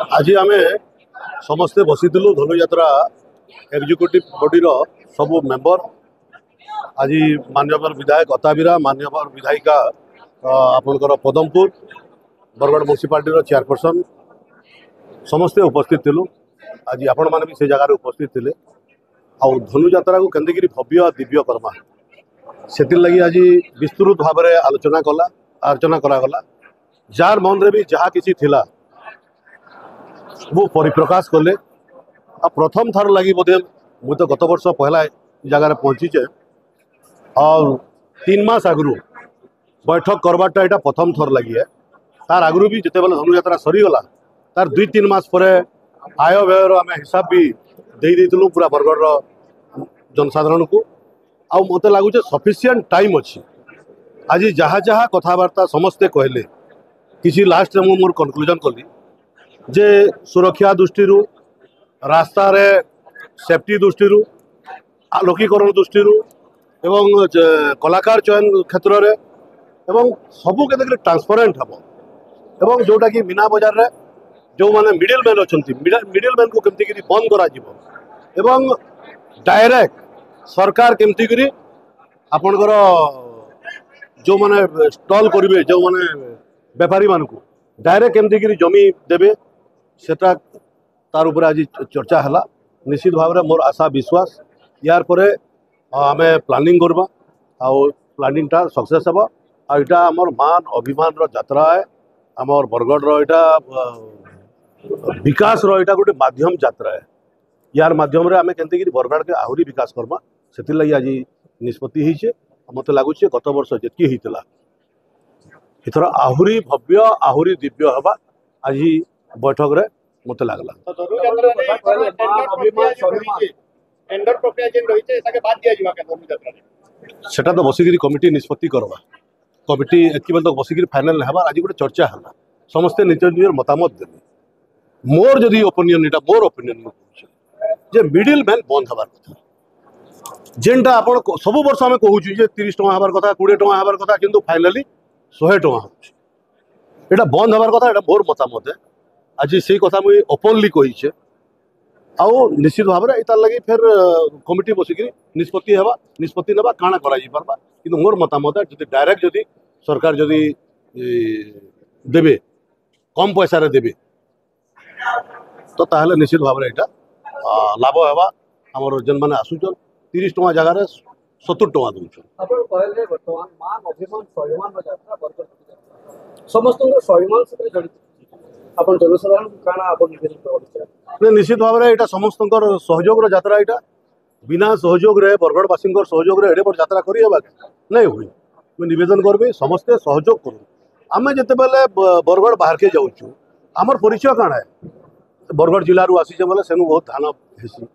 आज आम समस्ते बसीलु धनुयात्रा एग्जीक्यूटिव बॉडी सब मेंबर आज माननीय विधायक अताबिरा माननीय विधायिका आपणकर पदमपुर बरगढ़ म्यूनिसिपालिटी चेयरपर्सन समस्ते उपस्थित थिलु। आज आपण मैंने भी से जगार उपस्थित थे आ धनुयात्रा को केंद्र भव्य दिव्य करमा से लगी आज विस्तृत भाव में आलोचना करागला जार मन रे भी जहाँ किसी थिला वो परिप्रकाश कले। आ प्रथम थर लगी बोधे मुझे तो गत वर्ष पहला जगार पहुँचीचे और 3 मास आगु बैठक करवाटा यहाँ प्रथम थर लगी है। तार आगु भी जिते बेले धनुयात्रा सरीगला तार 2-3 मास पर आय व्ययर आम हिसाब भी दे देलु पूरा बरगढ़ जनसाधारण को। आ मत लगुच सफिशिएंट टाइम अच्छी आज जहाँ जहाँ कथबार्ता समस्ते कहले किसी लास्ट में मोर कनक्लूजन कली जे सुरक्षा दृष्टि रास्ता रे सेफ्टी दृष्टि आलोकीकरण दृष्टि एवं कलाकार चयन क्षेत्र में एवं सबू के ट्रांसपेरेंट हम एवं जोटा कि मीना बजार रे जो माने मिडिल मैन अच्छा मिडिल मैन को केमती बंद करा एवं डायरेक्ट सरकार केमती आपणकर जो माने स्टॉल करेंगे जो माने व्यापारी मान को डायरेक्ट केमती जमी देवे सेटा तार ऊपर आज चर्चा है। निश्चित भाव में मोर आशा विश्वास यार पर आम प्लानिंग करवा प्लानिंग टा सक्सेस हे आईटा आमर मान अभिमान यात्रा है आमर बरगढ़ विकास यहाँ गोटे माध्यम यात्रा है। यार माध्यम आम के बरगढ़ के आहरी विकास करवा से लगी आज निष्पत्ति होइछे। मत लगुच गत वर्ष जी होता इथर आहरी भव्य आहरी दिव्य हवा आज बैठक रे मत लगला। सेटा तो बसिक कमिटी निष्पत्ति करवा कमिटी एत बसिक फाइनाल हवा आज गोटे चर्चा है समस्ते निज निज मतामत देवे। मोर जदि ओपिनियन इटा मोर ओपिनियन जे मिडिल मैन बंद हबार कथा जेनटा आपण सब वर्ष आम कहूँ 30 टଙ୍କା हबार कथा 20 टଙ୍କା हबार कथा किंतु फाइनाली 100 टଙ୍କା होटा बंद हबार कथा एटा मोर मतामत है। आज से कथा मुझे ओपनली कहीचे आउ निश्चित भाव में तार लगी फिर कमिटी बसिक निष्पत्ति ना काଣା करा कि मोर मतामत है जदि डायरेक्ट जदि सरकार जदि देवे कम पैसा रे देवे तो ताहले निश्चित भाव में यहाँ लाभ है आमर जेन मैंने आसुचन 30 टଙ୍କା जगार 70 टଙ୍କା दूचन निश्चित भाव में यहाँ समस्त सहयोग यात्रा यहाँ बिना सहयोग रे बरगढ़वासी सहयोग एडे बड़ यात्रा करवा नहीं हुई मुझे निवेदन करबी समस्ते सहयोग करूँ। आम जिते बेले बरगढ़ बाहर के जाऊँ आमर परिचय काण है बरगढ़ जिलू आसीचे बोले सेनु बहुत धान हेसी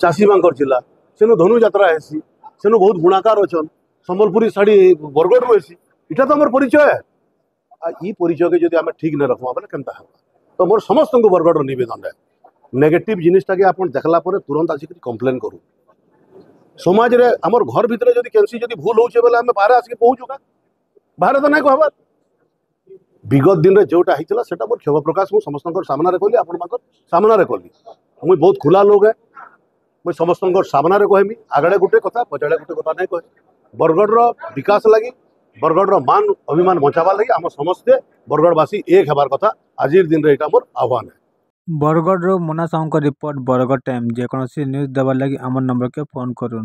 चाषी मांकर जिला सेनु धनु यात्रा हेसी सेनु बहुत बुणाकार अच्छन संबलपुरी शाढ़ी बरगढ़ हेसी इटा तो आम परिचय है। ई परिचय के जब आम ठीक नहीं रखवा बोले केनता तो मोर समस्त बरगढ़ निवेदन है नेगेटिव जिनिसटा के आप देखला तुरंत आसिक कंप्लेन करूँ समाज रे आमर घर भितर जब कैंसी जब भूल हो आम बाहर आसिक पहुँचू का बाहर तो नहीं कहबार विगत दिन में जोटा होता है मोर क्षोभ प्रकाश मुझे समस्त सामने कहली आपण सामने कहली मुझे बहुत खुला लोग है मुझे समस्त सामने कहमी आगड़े गोटे कथा पचाड़े गोटे कथा नहीं कहे बरगढ़ विकास लगी बरगढ़ मान अभिमान बचावा लगी आम समस्ते बरगढ़वासी एक हबार कथा आज दिन यहाँ मोर आह्वान है। बरगढ़ मोना साहू रिपोर्ट बरगढ़ टाइम जेकोसी न्यूज देवार लगी आम नंबर के फोन करूँ।